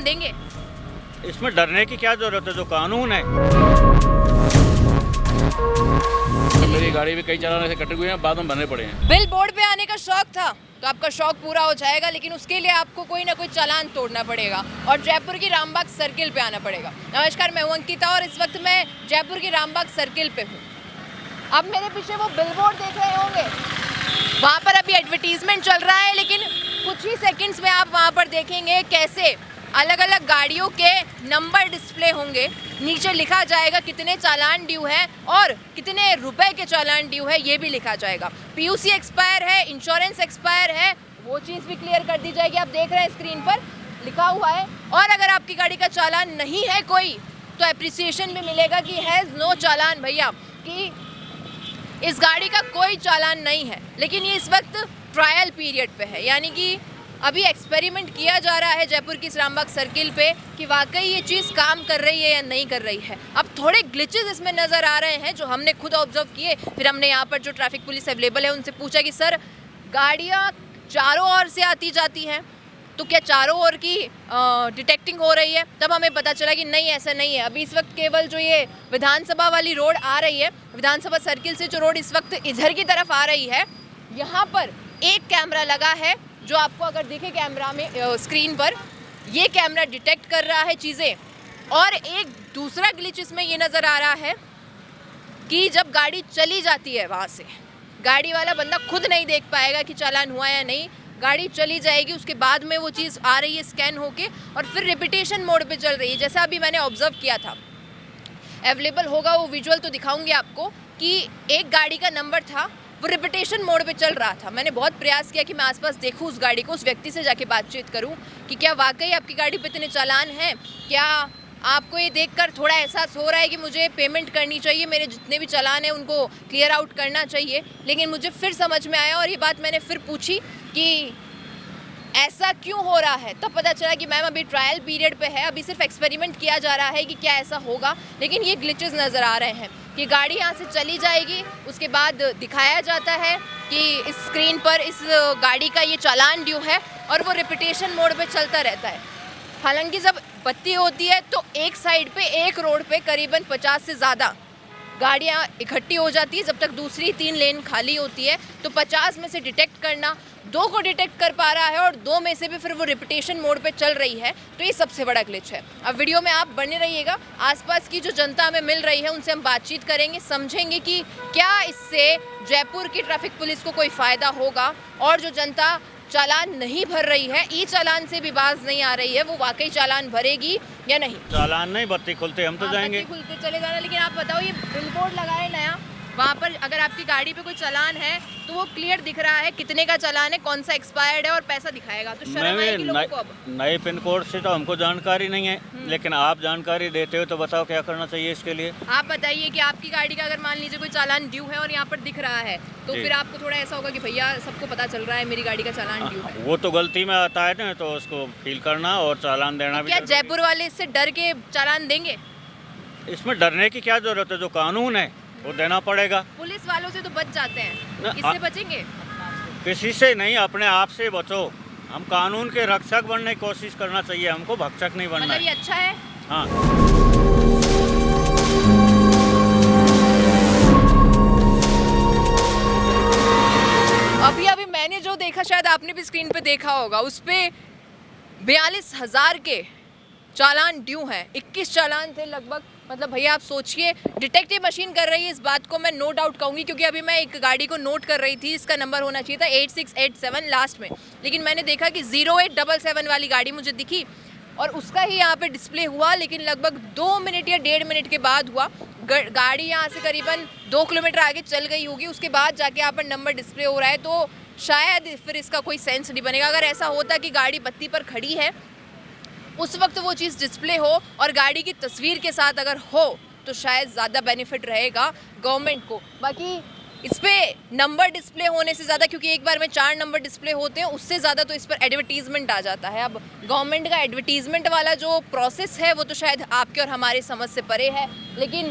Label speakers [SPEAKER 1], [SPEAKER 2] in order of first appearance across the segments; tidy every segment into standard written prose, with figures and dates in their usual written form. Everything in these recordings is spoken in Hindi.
[SPEAKER 1] चालान देंगे?
[SPEAKER 2] इसमें डरने की क्या जरूरत है, जो कानून है।
[SPEAKER 3] मेरी गाड़ी भी कई चालान ऐसे कटे हुए हैं, बाद में भरने पड़े हैं।
[SPEAKER 1] बिल बोर्ड पे आने का शौक था तो आपका शौक पूरा हो जाएगा, लेकिन उसके लिए आपको कोई ना कोई चालान तोड़ना पड़ेगा और जयपुर की रामबाग सर्किल पे आना पड़ेगा। नमस्कार, मैं हूं अंकिता और इस वक्त मैं जयपुर की रामबाग सर्किल पे हूँ। अब मेरे पीछे वो बिल बोर्ड देख रहे होंगे, वहाँ पर अभी एडवर्टीजमेंट चल रहा है, लेकिन कुछ ही सेकंड्स में आप वहाँ पर देखेंगे कैसे अलग अलग गाड़ियों के नंबर डिस्प्ले होंगे। नीचे लिखा जाएगा कितने चालान ड्यू है और कितने रुपए के चालान ड्यू है, ये भी लिखा जाएगा। पीयूसी एक्सपायर है, इंश्योरेंस एक्सपायर है, वो चीज़ भी क्लियर कर दी जाएगी। आप देख रहे हैं स्क्रीन पर लिखा हुआ है। और अगर आपकी गाड़ी का चालान नहीं है कोई तो एप्रिसिएशन भी मिलेगा कि हैज़ नो चालान भैया, कि इस गाड़ी का कोई चालान नहीं है। लेकिन ये इस वक्त ट्रायल पीरियड पे है, यानी कि अभी एक्सपेरिमेंट किया जा रहा है जयपुर की रामबाग सर्किल पे कि वाकई ये चीज़ काम कर रही है या नहीं कर रही है। अब थोड़े ग्लिचेस इसमें नज़र आ रहे हैं जो हमने खुद ऑब्जर्व किए। फिर हमने यहाँ पर जो ट्रैफिक पुलिस अवेलेबल है उनसे पूछा कि सर, गाड़ियाँ चारों ओर से आती जाती हैं तो क्या चारों ओर की डिटेक्टिंग हो रही है? तब हमें पता चला कि नहीं, ऐसा नहीं है। अभी इस वक्त केवल जो ये विधानसभा वाली रोड आ रही है, विधानसभा सर्किल से जो रोड इस वक्त इधर की तरफ आ रही है, यहाँ पर एक कैमरा लगा है जो आपको अगर दिखे कैमरा में स्क्रीन पर, ये कैमरा डिटेक्ट कर रहा है चीज़ें। और एक दूसरा ग्लिच इसमें ये नज़र आ रहा है कि जब गाड़ी चली जाती है वहाँ से, गाड़ी वाला बंदा खुद नहीं देख पाएगा कि चालान हुआ या नहीं। गाड़ी चली जाएगी, उसके बाद में वो चीज़ आ रही है स्कैन होके और फिर रिपीटेशन मोड पे चल रही है। जैसा अभी मैंने ऑब्जर्व किया था, अवेलेबल होगा वो विजुअल तो दिखाऊंगी आपको, कि एक गाड़ी का नंबर था वो रिपीटेशन मोड पे चल रहा था। मैंने बहुत प्रयास किया कि मैं आसपास देखूं उस गाड़ी को, उस व्यक्ति से जाके बातचीत करूं कि क्या वाकई आपकी गाड़ी पे इतने चालान हैं, क्या आपको ये देखकर थोड़ा एहसास हो रहा है कि मुझे पेमेंट करनी चाहिए, मेरे जितने भी चालान हैं उनको क्लियर आउट करना चाहिए। लेकिन मुझे फिर समझ में आया और ये बात मैंने फिर पूछी कि ऐसा क्यों हो रहा है। तब पता चला कि मैम अभी ट्रायल पीरियड पे है, अभी सिर्फ एक्सपेरिमेंट किया जा रहा है कि क्या ऐसा होगा। लेकिन ये ग्लिचेस नज़र आ रहे हैं कि गाड़ी यहाँ से चली जाएगी, उसके बाद दिखाया जाता है कि इस स्क्रीन पर इस गाड़ी का ये चालान ड्यू है और वो रिपीटेशन मोड पे चलता रहता है। हालांकि जब बत्ती होती है तो एक साइड पे, एक रोड पे करीबन 50 से ज़्यादा गाड़ियाँ इकट्ठी हो जाती है, जब तक दूसरी 3 लेन खाली होती है। तो 50 में से डिटेक्ट करना, 2 को डिटेक्ट कर पा रहा है और 2 में से भी फिर वो रिपीटेशन मोड पे चल रही है, तो ये सबसे बड़ा ग्लिच है। अब वीडियो में आप बने रहिएगा, आसपास की जो जनता हमें मिल रही है उनसे हम बातचीत करेंगे, समझेंगे कि क्या इससे जयपुर की ट्रैफिक पुलिस को कोई फ़ायदा होगा और जो जनता चालान नहीं भर रही है, ई चालान से भी बाज नहीं आ रही है, वो वाकई चालान भरेगी या नहीं।
[SPEAKER 2] चालान नहीं, बत्ती खुलते हम तो जाएंगे।
[SPEAKER 1] बत्ती खुलते चले जाना। लेकिन आप बताओ, ये बिल बोर्ड लगा है नया, वहाँ पर अगर आपकी गाड़ी पे कोई चालान है तो वो क्लियर दिख रहा है कितने का चालान है, कौन सा एक्सपायर्ड है और पैसा दिखाएगा। तो शर्म आएगी लोगों को। अब
[SPEAKER 2] नए पिन कोड से तो हमको जानकारी नहीं है, लेकिन आप जानकारी देते हो तो बताओ क्या करना चाहिए इसके लिए।
[SPEAKER 1] आप बताइए कि आपकी गाड़ी का अगर मान लीजिए कोई चालान ड्यू है और यहाँ पर दिख रहा है तो फिर आपको थोड़ा ऐसा होगा कि भैया सबको पता चल रहा है मेरी गाड़ी का चालान ड्यू है।
[SPEAKER 2] वो तो गलती में आता है ना, तो उसको फील करना और चालान देना भी।
[SPEAKER 1] क्या जयपुर वाले इससे डर के चालान देंगे?
[SPEAKER 2] इसमें डरने की क्या जरूरत है, जो कानून है वो देना पड़ेगा।
[SPEAKER 1] पुलिस वालों से तो बच जाते हैं, इससे बचेंगे?
[SPEAKER 2] किसी से नहीं, अपने आप से बचो। हम कानून के रक्षक बनने की कोशिश करना चाहिए, हमको भक्षक नहीं बनना
[SPEAKER 1] मतलब ये अच्छा है।
[SPEAKER 2] हाँ।
[SPEAKER 1] अभी मैंने जो देखा, शायद आपने भी स्क्रीन पे देखा होगा, उस पे 42,000 के चालान ड्यू हैं। 21 चालान थे लगभग। मतलब भैया आप सोचिए, डिटेक्टिव मशीन कर रही है, इस बात को मैं नो डाउट कहूँगी, क्योंकि अभी मैं एक गाड़ी को नोट कर रही थी, इसका नंबर होना चाहिए था 8687 लास्ट में, लेकिन मैंने देखा कि 0877 वाली गाड़ी मुझे दिखी और उसका ही यहाँ पे डिस्प्ले हुआ। लेकिन लगभग 2 मिनट या 1.5 मिनट के बाद हुआ। गाड़ी यहाँ से करीबन 2 किलोमीटर आगे चल गई होगी, उसके बाद जाके यहाँ पर नंबर डिस्प्ले हो रहा है, तो शायद फिर इसका कोई सेंस नहीं बनेगा। अगर ऐसा होता कि गाड़ी बत्ती पर खड़ी है, उस वक्त वो चीज़ डिस्प्ले हो और गाड़ी की तस्वीर के साथ अगर हो तो शायद ज़्यादा बेनिफिट रहेगा गवर्नमेंट को। बाकी इस पर नंबर डिस्प्ले होने से ज़्यादा, क्योंकि एक बार में 4 नंबर डिस्प्ले होते हैं, उससे ज़्यादा तो इस पर एडवर्टीज़मेंट आ जाता है। अब गवर्नमेंट का एडवर्टीज़मेंट वाला जो प्रोसेस है वो तो शायद आपके और हमारे समझ से परे है, लेकिन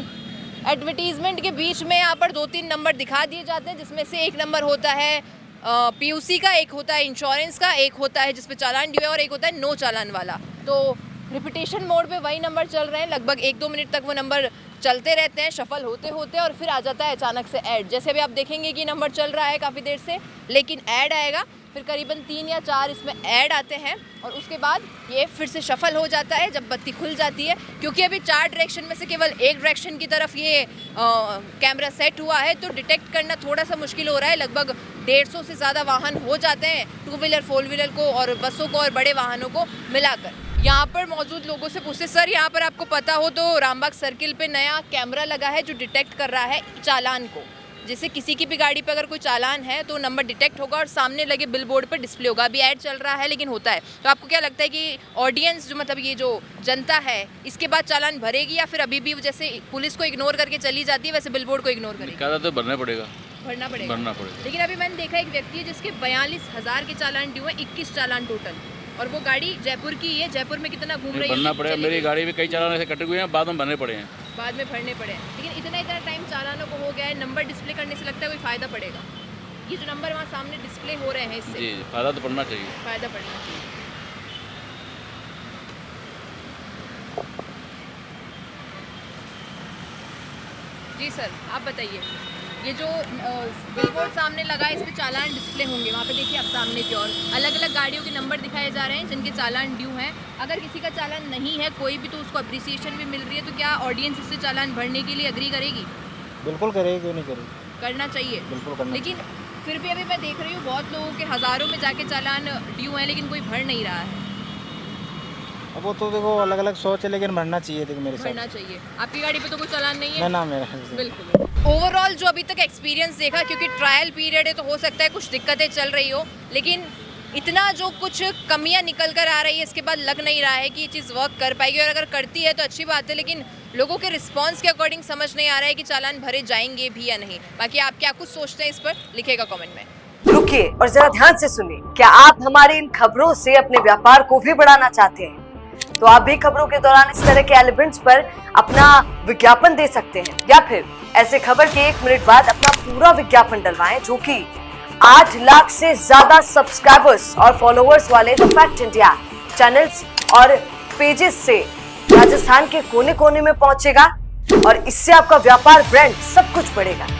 [SPEAKER 1] एडवर्टीज़मेंट के बीच में यहाँ पर 2-3 नंबर दिखा दिए जाते हैं, जिसमें से एक नंबर होता है पीयूसी का, एक होता है इंश्योरेंस का, एक होता है जिसपे चालान ड्यू है और एक होता है नो चालान वाला। तो रिपीटेशन मोड पे वही नंबर चल रहे हैं, लगभग 1-2 मिनट तक वो नंबर चलते रहते हैं शफल होते होते, और फिर आ जाता है अचानक से ऐड। जैसे अभी आप देखेंगे कि नंबर चल रहा है काफ़ी देर से, लेकिन ऐड आएगा, फिर करीबन 3 या 4 इसमें ऐड आते हैं, और उसके बाद ये फिर से शफल हो जाता है जब बत्ती खुल जाती है। क्योंकि अभी 4 डायरेक्शन में से केवल एक डायरेक्शन की तरफ ये कैमरा सेट हुआ है, तो डिटेक्ट करना थोड़ा सा मुश्किल हो रहा है। लगभग 150 से ज़्यादा वाहन हो जाते हैं, 2 व्हीलर 4 व्हीलर को और बसों को और बड़े वाहनों को मिलाकर। यहाँ पर मौजूद लोगों से पूछते, सर यहाँ पर आपको पता हो तो रामबाग सर्किल पे नया कैमरा लगा है जो डिटेक्ट कर रहा है चालान को। जैसे किसी की भी गाड़ी पे अगर कोई चालान है तो नंबर डिटेक्ट होगा और सामने लगे बिलबोर्ड पर डिस्प्ले होगा। अभी ऐड चल रहा है लेकिन होता है, तो आपको क्या लगता है कि ऑडियंस जो मतलब ये जो जनता है इसके बाद चालान भरेगी, या फिर अभी भी जैसे पुलिस को इग्नोर करके चली जाती है वैसे बिलबोर्ड को इग्नोर करेगी?
[SPEAKER 3] क्या तो भरना पड़ेगा।
[SPEAKER 1] भरना पड़ेगा। लेकिन अभी मैंने देखा एक व्यक्ति है जिसके 42,000 के चालान ड्यू है, 21 चालान टोटल, और वो गाड़ी जयपुर की है। जयपुर में कितना घूम रही है?
[SPEAKER 3] भरना पड़ेगा। मेरी गाड़ी भी कई चालान ऐसे कटे हुए हैं, बाद में भरने पड़े हैं।
[SPEAKER 1] बाद में भरने पड़े हैं, लेकिन इतना टाइम चालानों को हो गया है, नंबर डिस्प्ले करने से लगता है कोई फ़ायदा पड़ेगा? ये जो नंबर वहाँ सामने डिस्प्ले हो रहे हैं इससे
[SPEAKER 3] जी फ़ायदा तो पड़ना चाहिए।
[SPEAKER 1] फ़ायदा पड़ना चाहिए। जी सर, आप बताइए, ये जो बिलबोर्ड सामने लगा है इस पे चालान डिस्प्ले होंगे, वहाँ पे देखिए आप सामने की ओर अलग अलग गाड़ियों के नंबर दिखाए जा रहे हैं जिनके चालान ड्यू हैं। अगर किसी का चालान नहीं है कोई भी, तो उसको अप्रिसिएशन भी मिल रही है, तो क्या ऑडियंस इससे चालान भरने के लिए एग्री करेगी?
[SPEAKER 4] बिल्कुल करेगी, क्यों नहीं करेगी,
[SPEAKER 1] करना चाहिए,
[SPEAKER 4] बिल्कुल करना।
[SPEAKER 1] लेकिन फिर भी अभी मैं देख रही हूँ बहुत लोगों के हज़ारों में जाके चालान ड्यू हैं लेकिन कोई भर नहीं रहा है।
[SPEAKER 4] अब वो तो देखो अलग अलग सोच है, लेकिन भरना चाहिए देखो मेरे साथ।
[SPEAKER 1] भरना चाहिए। आपकी गाड़ी पे तो कोई चालान नहीं है?
[SPEAKER 4] ना मेरा।
[SPEAKER 1] बिल्कुल। ओवरऑल जो अभी तक एक्सपीरियंस देखा, क्योंकि ट्रायल पीरियड है तो हो सकता है कुछ दिक्कतें चल रही हो, लेकिन इतना जो कुछ कमियां निकल कर आ रही है इसके बाद लग नहीं रहा है कि ये चीज़ वर्क कर पाएगी, और अगर करती है तो अच्छी बात है, लेकिन लोगों के रिस्पांस के अकॉर्डिंग समझ नहीं आ रहा है कि चालान भरे जाएंगे भी या नहीं। बाकी आप क्या कुछ सोचते हैं इस पर, लिखेगा कमेंट में।
[SPEAKER 5] रुकिए और जरा ध्यान से सुनिए। क्या आप हमारी इन खबरों से अपने व्यापार को भी बढ़ाना चाहते हैं? तो आप भी खबरों के दौरान इस तरह के एलिमेंट्स पर अपना विज्ञापन दे सकते हैं, या फिर ऐसे खबर के 1 मिनट बाद अपना पूरा विज्ञापन डलवाएं, जो कि 8 लाख से ज्यादा सब्सक्राइबर्स और फॉलोअर्स वाले द फैक्ट इंडिया चैनल्स और पेजेस से राजस्थान के कोने कोने में पहुंचेगा, और इससे आपका व्यापार, ब्रांड सब कुछ बढ़ेगा।